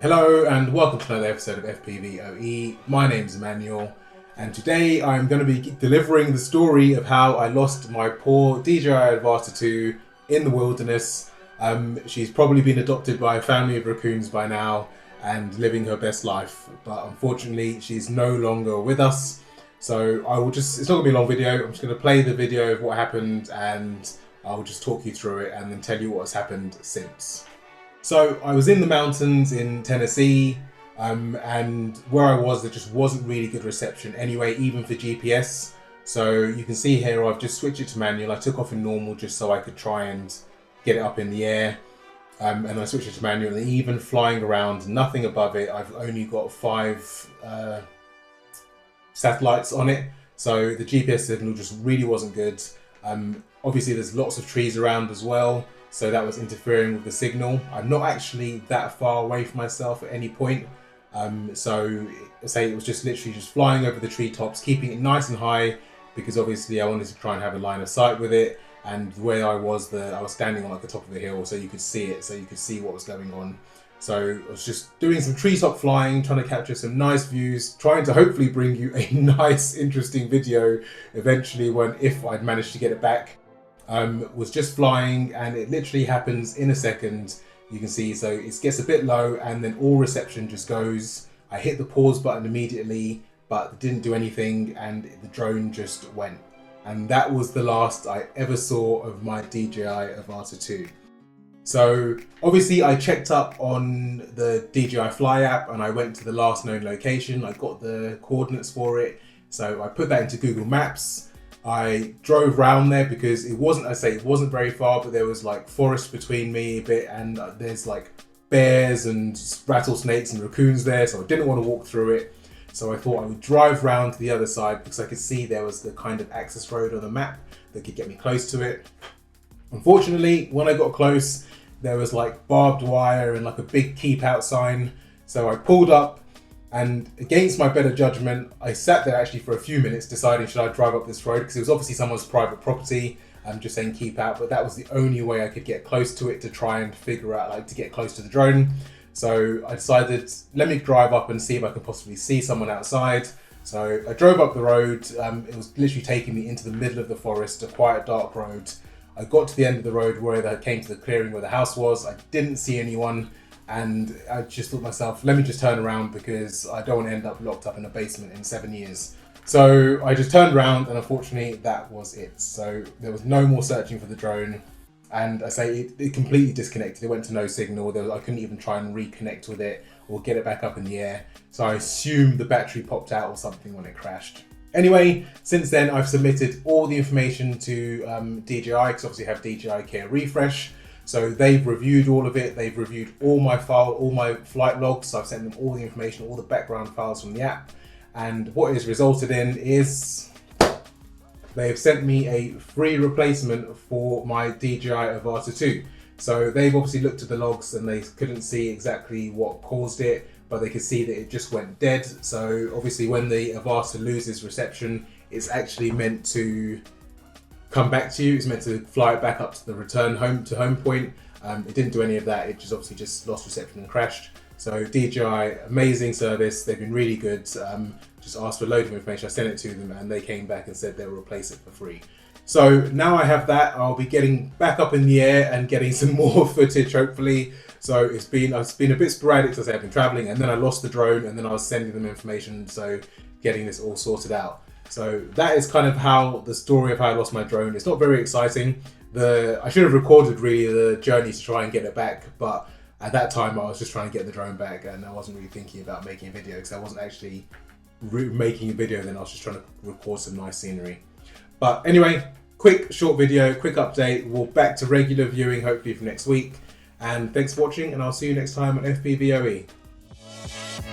Hello and welcome to another episode of FPV OE. My name is Emmanuel and today I'm going to be delivering the story of how I lost my poor DJI Avata 2 in the wilderness. She's probably been adopted by a family of raccoons by now and living her best life, but unfortunately she's no longer with us. So it's not going to be a long video. I'm just going to play the video of what happened and I'll just talk you through it and then tell you what has happened since. So I was in the mountains in Tennessee, and where I was, there just wasn't really good reception anyway, even for GPS. So you can see here, I've just switched it to manual. I took off in normal just so I could try and get it up in the air. And I switched it to manual, and even flying around, nothing above it. I've only got 5 satellites on it. So the GPS signal just really wasn't good. Obviously there's lots of trees around as well, so that was interfering with the signal. I'm not actually that far away from myself at any point. So say it was just literally just flying over the treetops, keeping it nice and high, because obviously I wanted to try and have a line of sight with it. And where I was standing on like the top of a hill, so you could see it, so you could see what was going on. So I was just doing some treetop flying, trying to capture some nice views, trying to hopefully bring you a nice, interesting video eventually if I'd managed to get it back. Was just flying and it literally happens in a second. You can see, so it gets a bit low and then all reception just goes. I hit the pause button immediately, but it didn't do anything and the drone just went. And that was the last I ever saw of my DJI Avata 2. So obviously I checked up on the DJI Fly app and I went to the last known location. I got the coordinates for it. So I put that into Google Maps. I drove around there because it wasn't very far, but there was like forest between me a bit, and there's like bears and rattlesnakes and raccoons there, so I didn't want to walk through it. So I thought I would drive round to the other side because I could see there was the kind of access road on the map that could get me close to it. Unfortunately, when I got close, there was like barbed wire and like a big keep out sign. So I pulled up, and against my better judgment, I sat there actually for a few minutes deciding should I drive up this road, because it was obviously someone's private property. I'm just saying keep out, but that was the only way I could get close to it to try and figure out like to get close to the drone. So I decided, let me drive up and see if I could possibly see someone outside. So I drove up the road. It was literally taking me into the middle of the forest, a quiet dark road. I got to the end of the road where I came to the clearing where the house was. I didn't see anyone. And I just thought to myself, let me just turn around because I don't want to end up locked up in a basement in 7 years. So I just turned around and unfortunately that was it. So there was no more searching for the drone. And I say it completely disconnected. It went to no signal. I couldn't even try and reconnect with it or get it back up in the air. So I assumed the battery popped out or something when it crashed. Anyway, since then I've submitted all the information to DJI, because obviously I have DJI Care Refresh. So they've reviewed all of it. They've reviewed all my flight logs. So I've sent them all the information, all the background files from the app. And what it's resulted in is they've sent me a free replacement for my DJI Avata 2. So they've obviously looked at the logs and they couldn't see exactly what caused it, but they could see that it just went dead. So obviously when the Avata loses reception, it's actually meant to come back to you. It's meant to fly it back up to the return home point. It didn't do any of that. It just obviously just lost reception and crashed. So DJI, amazing service. They've been really good. Just asked for a load of information. I sent it to them and they came back and said they'll replace it for free. So now I have that. I'll be getting back up in the air and getting some more footage, hopefully. So it's been a bit sporadic, as I've been traveling, and then I lost the drone and then I was sending them information. So getting this all sorted out. So that is kind of how the story of how I lost my drone. It's not very exciting. I should have recorded really the journey to try and get it back, but at that time I was just trying to get the drone back and I wasn't really thinking about making a video because I wasn't actually making a video then. I was just trying to record some nice scenery. But anyway, quick short video, quick update. We'll back to regular viewing hopefully for next week. And thanks for watching and I'll see you next time on FPV OE.